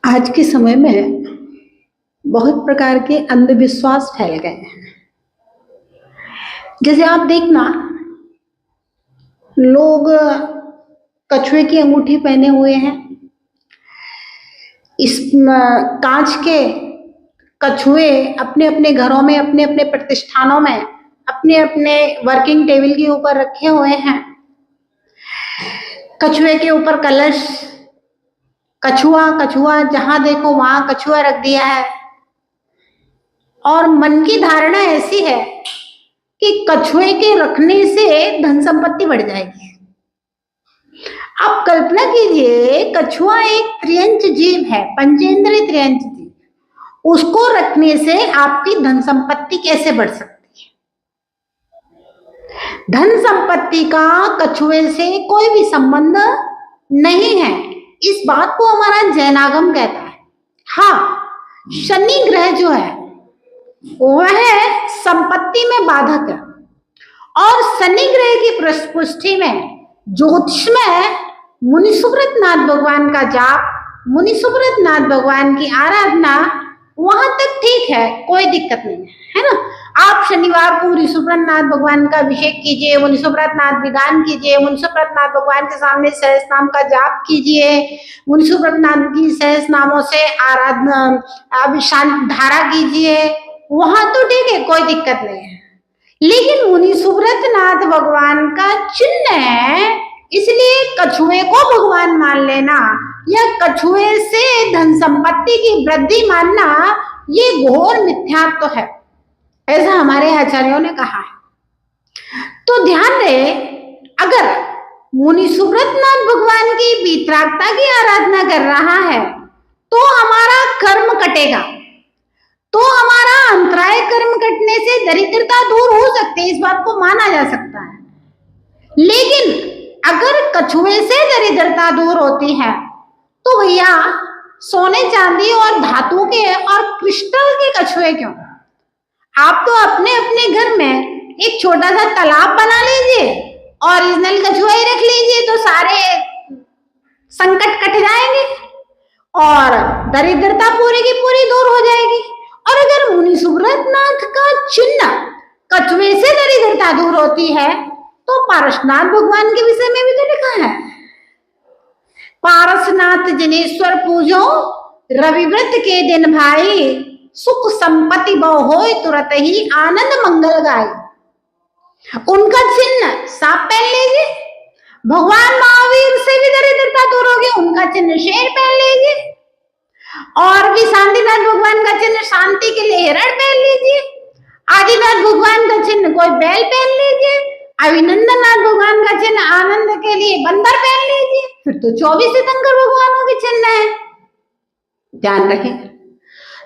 आज के समय में बहुत प्रकार के अंधविश्वास फैल गए हैं। जैसे आप देखना, लोग कछुए की अंगूठी पहने हुए हैं। इस कांच के कछुए अपने अपने घरों में, अपने अपने प्रतिष्ठानों में, अपने अपने वर्किंग टेबल के ऊपर रखे हुए हैं। कछुए के ऊपर कलश, कछुआ कछुआ, जहां देखो वहां कछुआ रख दिया है। और मन की धारणा ऐसी है कि कछुए के रखने से धन संपत्ति बढ़ जाएगी। आप कल्पना कीजिए, कछुआ एक त्रियंच जीव है, पंचेंद्रिय त्रियंच जीव। उसको रखने से आपकी धन संपत्ति कैसे बढ़ सकती है? धन संपत्ति का कछुए से कोई भी संबंध नहीं है। इस बात को हमारा जैनागम कहता है। हाँ, शनि ग्रह जो है वह संपत्ति में बाधक है। और शनि ग्रह की पुष्टि में ज्योतिष में मुनि सुब्रत नाथ भगवान का जाप, मुनि सुब्रत नाथ भगवान की आराधना, वहां तक ठीक है, कोई दिक्कत नहीं है ना। आप शनिवार को मुनि सुब्रत नाथ भगवान का अभिषेक कीजिए, मुनि सुब्रत नाथ विधान कीजिए, मुनि सुब्रत नाथ भगवान के सामने सहस नाम का जाप कीजिए, मुनि सुब्रत नाथ की सहस नामों से आराधना अभिशांत धारा कीजिए, वहां तो ठीक है, कोई दिक्कत नहीं है। लेकिन मुनि सुब्रत नाथ भगवान का चिन्ह है, इसलिए कछुए को भगवान मान लेना या कछुए से धन संपत्ति की वृद्धि मानना, ये घोर मिथ्यात्व है, ऐसा हमारे आचार्यों ने कहा है। तो ध्यान रहे, अगर मुनि सुब्रत नाथ भगवान की वितरागता की आराधना कर रहा है तो हमारा कर्म कटेगा, तो हमारा अंतराय कर्म कटने से दरिद्रता दूर हो सकती है, इस बात को माना जा सकता है। लेकिन अगर कछुए से दरिद्रता दूर होती है तो भैया सोने चांदी और धातु के और क्रिस्टल के कछुए क्यों? आप तो अपने अपने घर में एक छोटा सा तालाब बना लीजिए, ओरिजिनल कछुआ ही रख लीजिए, तो सारे संकट कट जाएंगे और दरिद्रता पूरी की पूरी दूर हो जाएगी। और अगर मुनि सुब्रत नाथ का चिन्ह कछुए से दरिद्रता दूर होती है तो पारसनाथ भगवान के विषय में भी तो लिखा है, पारसनाथ जिनेश्वर पूजो रविव्रत के दिन भाई, सुख संपत्ति बहु होय तुरत ही आनंद मंगल गाय। उनका चिन्ह सांप पहन लीजिए, भगवान महावीर से भी दरिद्रता दूर होगी, उनका चिन्ह शेर पहन लीजिए, और भी शांतिनाथ भगवान का चिन्ह शांति के लिए हिरण पहन लीजिए, आदिनाथ भगवान का चिन्ह कोई बैल पहन लीजिए, अभिनंदन नाथ भगवान का चिन्ह आनंद के लिए बंदर पहन लीजिए, फिर तो 24 तीर्थंकर भगवानों के चिन्ह है। ध्यान रखें,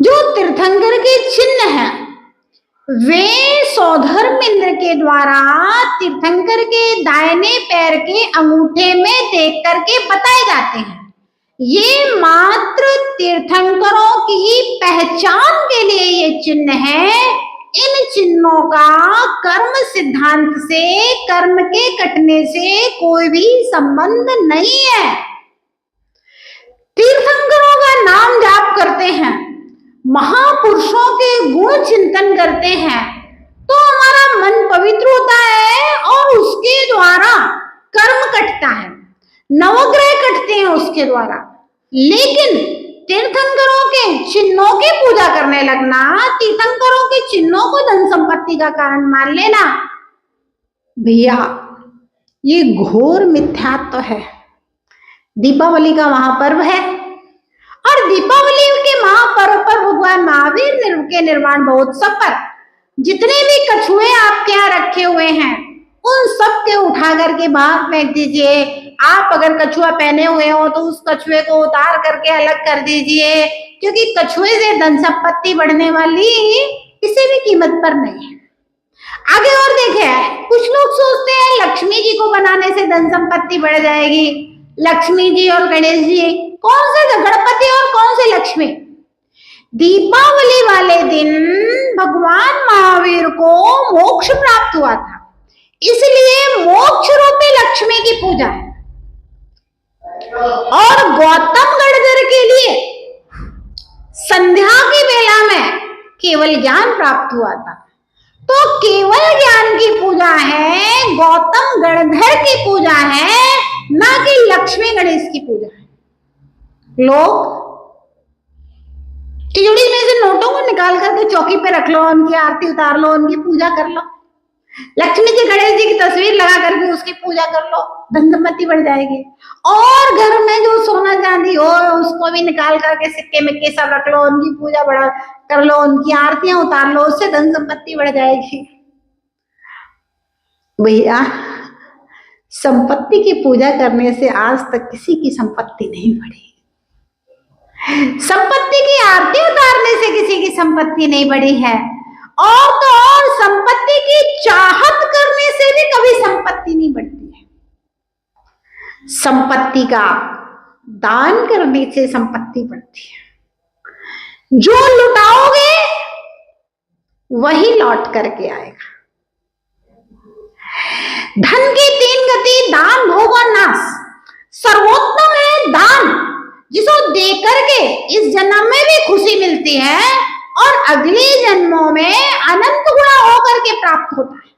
जो तीर्थंकर के चिन्ह है वे सौधर्म इंद्र के द्वारा तीर्थंकर के दाहिने पैर के अंगूठे में देख करके बताए जाते हैं। ये मात्र तीर्थंकरों की पहचान के लिए ये चिन्ह है। इन चिन्हों का कर्म सिद्धांत से, कर्म के कटने से कोई भी संबंध नहीं है। तीर्थंकरों का नाम जाप करते हैं, महापुरुषों के गुण चिंतन करते हैं, तो हमारा मन पवित्र होता है और उसके द्वारा कर्म कटता है, नवग्रह कटते हैं उसके द्वारा। लेकिन तीर्थंकरों के चिन्हों की पूजा करने लगना, तीर्थंकरों के चिन्हों को धन संपत्ति का कारण मान लेना, भैया ये घोर मिथ्यात्व है। दीपावली का महापर्व है और दीपावली के महापर्व पर भगवान महावीर के निर्वाण महोत्सव पर जितने भी कछुए आपके यहाँ रखे हुए हैं उन सब के उठा करके बाहर फेंक दीजिए। आप अगर कछुआ पहने हुए हो तो उस कछुए को उतार करके अलग कर दीजिए, क्योंकि कछुए से धन संपत्ति बढ़ने वाली किसी भी कीमत पर नहीं है। आगे और देखे, कुछ लोग सोचते हैं लक्ष्मी जी को बनाने से धन संपत्ति बढ़ जाएगी। लक्ष्मी जी और गणेश जी, कौन से गणपति और कौन से लक्ष्मी? दीपावली वाले दिन भगवान महावीर को मोक्ष प्राप्त हुआ था, इसलिए मोक्ष रूपी लक्ष्मी की पूजा है। और गौतम गणधर के लिए केवल ज्ञान प्राप्त हुआ था। तो केवल ज्ञान की पूजा है, गौतम गणधर की पूजा है, ना कि लक्ष्मी गणेश की पूजा है। लोग तिजोरी में से नोटों को निकाल करके चौकी पे रख लो, उनकी आरती उतार लो, उनकी पूजा कर लो, लक्ष्मी जी गणेश जी की तस्वीर लगा करके उसकी पूजा कर लो, धन संपत्ति बढ़ जाएगी। और घर में जो सोना चांदी हो उसको भी निकाल करके सिक्के मिक्के सब रख लो, उनकी पूजा बढ़ा कर लो, उनकी आरतियां उतार लो, उससे धन संपत्ति बढ़ जाएगी। भैया, संपत्ति की पूजा करने से आज तक किसी की संपत्ति नहीं बढ़ी। संपत्ति की आरती उतारने से किसी की संपत्ति नहीं बढ़ी है। और तो और संपत्ति की चाहत करने से भी कभी संपत्ति नहीं बढ़ती है। संपत्ति का दान करने से संपत्ति बढ़ती है। जो लुटाओगे वही लौट करके आएगा। धन की 3 गति, दान, भोग और नाश। सर्वोत्तम है दान, जिसको दे करके इस जन्म में भी खुशी मिलती है और अगले जन्मों में अनंत गुणा होकर के प्राप्त होता है।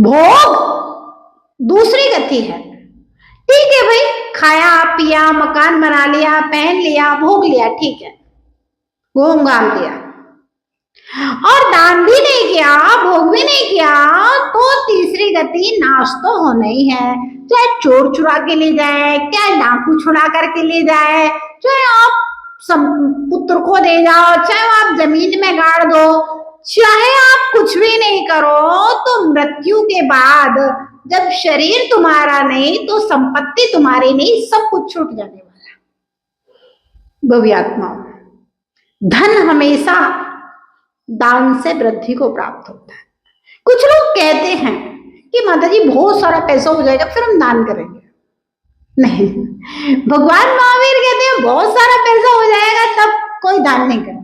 भोग दूसरी गति है। ठीक है भाई, खाया पिया, मकान बना लिया, पहन लिया, भोग लिया, ठीक है, घूम घाम लिया, और दान भी नहीं किया, भोग भी नहीं किया, तो तीसरी गति नाश तो होना ही है। चाहे चोर चुरा के ले जाए, चाहे डाकू छुड़ा करके ले जाए, चाहे आप पुत्र को दे जाओ, चाहे आप जमीन में गाड़ दो, चाहे आप कुछ भी नहीं करो, तो मृत्यु के बाद जब शरीर तुम्हारा नहीं तो संपत्ति तुम्हारी नहीं, सब कुछ छूट जाने वाला। भव्यात्मा, धन हमेशा दान से वृद्धि को प्राप्त होता है। कुछ लोग कहते हैं कि माता जी बहुत सारा पैसा हो जाएगा फिर हम दान करेंगे। नहीं, भगवान महावीर कहते हैं बहुत सारा पैसा हो जाएगा तब कोई दान नहीं करना।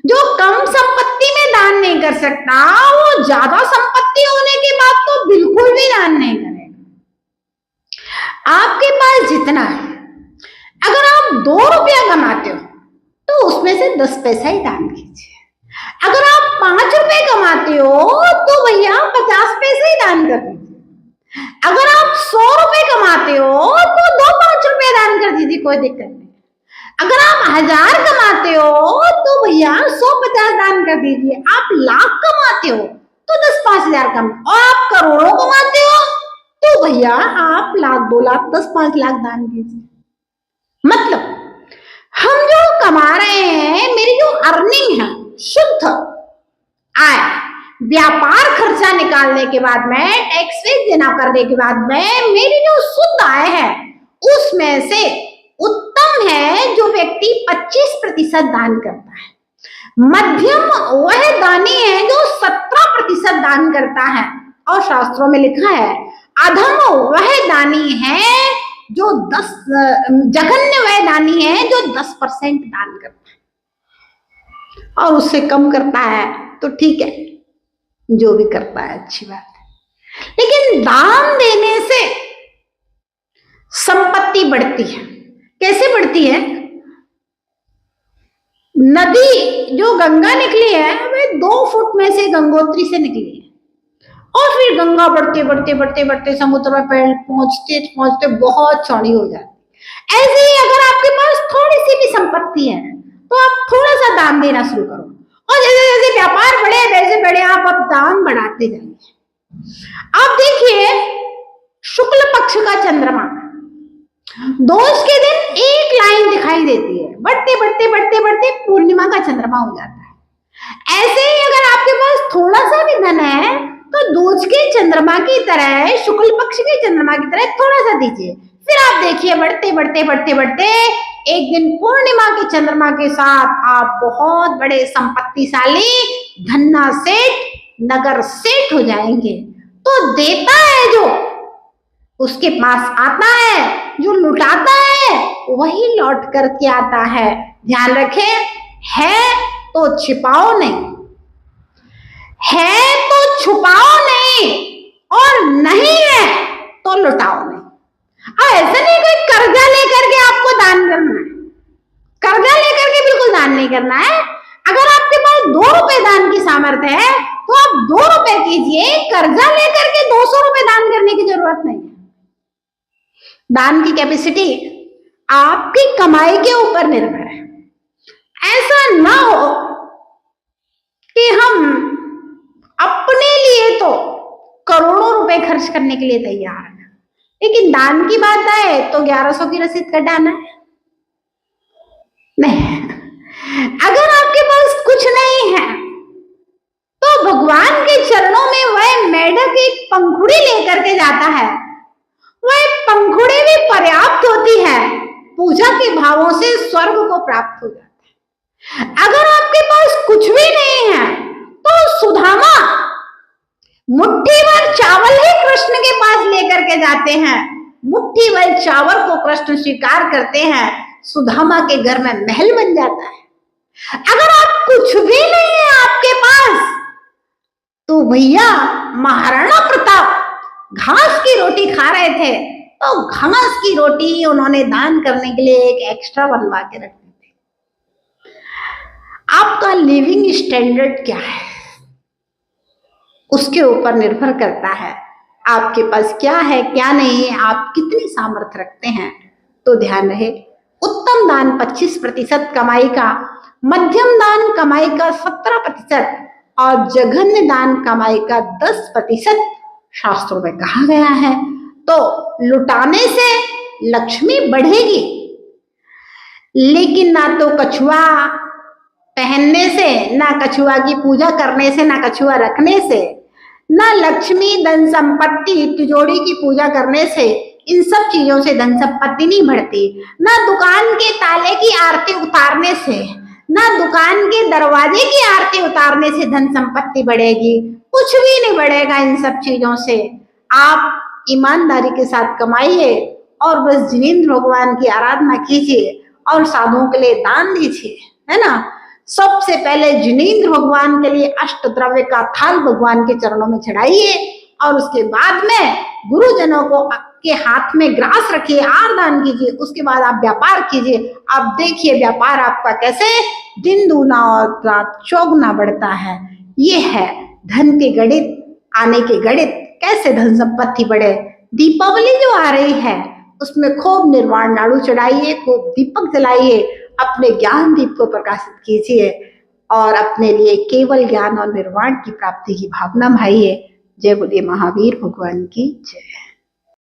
जो कम संपत्ति में दान नहीं कर सकता, वो ज्यादा संपत्ति होने के बाद तो बिल्कुल भी दान नहीं करेगा। आपके पास जितना है, अगर आप 2 रुपया कमाते हो तो उसमें से 10 पैसा ही दान कीजिए। अगर आप 5 रुपए कमाते हो तो भैया 50 पैसे ही दान कर दीजिए। अगर आप 100 रुपए कमाते हो तो 2-5 रुपए दान कर दीजिए, कोई दिक्कत नहीं। अगर आप 1000 कमाते हो तो भैया 150 दान कर दीजिए। आप लाख कमाते हो तो 10-5 हजार कम, और आप करोड़ों कमाते हो तो भैया आप लाख, 2 लाख, 10-5 लाख दान कीजिए। मतलब हम जो कमा रहे हैं, मेरी जो अर्निंग है, शुद्ध आय, व्यापार खर्चा निकालने के बाद में, टैक्स देना करने के बाद में, मेरी जो शुद्ध आय है उसमें से उत्तम है जो व्यक्ति 25% दान करता है। मध्यम वह दानी है जो 17% दान करता है, और शास्त्रों में लिखा है अधम वह दानी है जो जघन्य वह दानी है जो 10% दान करता है, और उससे कम करता है तो ठीक है, जो भी करता है अच्छी बात है। लेकिन दान देने से संपत्ति बढ़ती है। कैसे बढ़ती है? नदी जो गंगा निकली है वह 2 फुट में से गंगोत्री से निकली है, और फिर गंगा बढ़ते बढ़ते बढ़ते बढ़ते समुद्र में पहुंचते पहुंचते बहुत चौड़ी हो जाती है। ऐसे ही अगर आपके पास थोड़ी सी भी संपत्ति है तो आप थोड़ा सा दान देना शुरू करो, और जैसे जैसे व्यापार बढ़े वैसे बढ़े आप अब दान बढ़ाते जाइए। आप देखिए, शुक्ल पक्ष का चंद्रमा दोष के दिन एक लाइन दिखाई देती है, बढ़ते बढ़ते बढ़ते बढ़ते पूर्णिमा का चंद्रमा हो जाता है। ऐसे ही अगर आपके पास थोड़ा सा भी धन है तो दोष के चंद्रमा की तरह, शुक्ल पक्ष के चंद्रमा की तरह थोड़ा सा दीजिए, फिर आप देखिए बढ़ते बढ़ते बढ़ते बढ़ते एक दिन पूर्णिमा के चंद्रमा के साथ आप बहुत बड़े संपत्तिशाली, धन्ना सेठ, नगर सेठ हो जाएंगे। तो देता है जो, उसके पास आता है, जो लुटाता है वही लौट करके आता है। ध्यान रखें, है तो छिपाओ नहीं, है तो छुपाओ नहीं, और नहीं है तो लुटाओ नहीं। अब ऐसा नहीं कोई कर्जा लेकर के आपको दान करना है, कर्जा लेकर के बिल्कुल दान नहीं करना है। अगर आपके रुपए दान की सामर्थ्य है तो आप 2 रुपए कीजिए, कर्जा लेकर के 200 रुपए दान करने की जरूरत नहीं है। दान की कैपेसिटी आपकी कमाई के ऊपर निर्भर है। ऐसा ना हो कि हम अपने लिए तो करोड़ों रुपए खर्च करने के लिए तैयार हैं, लेकिन दान की बात आए तो 1100 की रसीद कटाना है। नहीं, अगर आपके पास कुछ नहीं है तो भगवान के चरणों में वह मेढक एक पंखुड़ी लेकर के जाता है, वह पंखुड़ी भी पर्याप्त होती है, पूजा के भावों से स्वर्ग को प्राप्त हो जाता है। अगर आपके पास कुछ भी नहीं है तो सुदामा मुट्ठी भर चावल ही कृष्ण के पास लेकर के जाते हैं, मुट्ठी भर चावल को कृष्ण स्वीकार करते हैं, सुदामा के घर में महल बन जाता है। अगर आप कुछ भी नहीं है आपके पास तो भैया महाराणा प्रताप घास की रोटी खा रहे थे तो घास की रोटी उन्होंने दान करने के लिए एक एक्स्ट्रा बनवा के रख दी थी। आपका लिविंग स्टैंडर्ड क्या है उसके ऊपर निर्भर करता है, आपके पास क्या है क्या नहीं है, आप कितनी सामर्थ्य रखते हैं। तो ध्यान रहे, उत्तम दान 25% कमाई का, मध्यम दान कमाई का 17% और जघन्य दान कमाई का 10% शास्त्रों में कहा गया है। तो लुटाने से लक्ष्मी बढ़ेगी, लेकिन ना तो कछुआ पहनने से, ना कछुआ की पूजा करने से, ना कछुआ रखने से, ना लक्ष्मी धन संपत्ति तिजोरी की पूजा करने से, इन सब चीजों से धन संपत्ति नहीं बढ़ती। ना दुकान के ताले की आरती उतारने से, ना दुकान के दरवाजे की आरती उतारने से धन संपत्ति बढ़ेगी, कुछ भी नहीं बढ़ेगा इन सब चीजों से। आप ईमानदारी के साथ कमाइए और बस जिनेंद्र भगवान की आराधना कीजिए और साधुओं के लिए दान दीजिए, है ना। सबसे पहले जिनेंद्र भगवान के लिए अष्ट द्रव्य का थाल भगवान के चरणों में चढ़ाइए और उसके बाद में गुरुजनों को के हाथ में ग्रास रखिए, आरदान कीजिए, उसके बाद आप व्यापार कीजिए। आप देखिए व्यापार आपका कैसे दिन दूना और रात चौगुना बढ़ता है। ये है धन के गणित, आने के गणित, कैसे धन संपत्ति बढ़े। दीपावली जो आ रही है उसमें खूब निर्वाण लाडू चढ़ाइए, खूब दीपक जलाइए, अपने ज्ञान दीप को प्रकाशित कीजिए और अपने लिए केवल ज्ञान और निर्वाण की प्राप्ति की भावना भाइए। जय बोलिए महावीर भगवान की जय।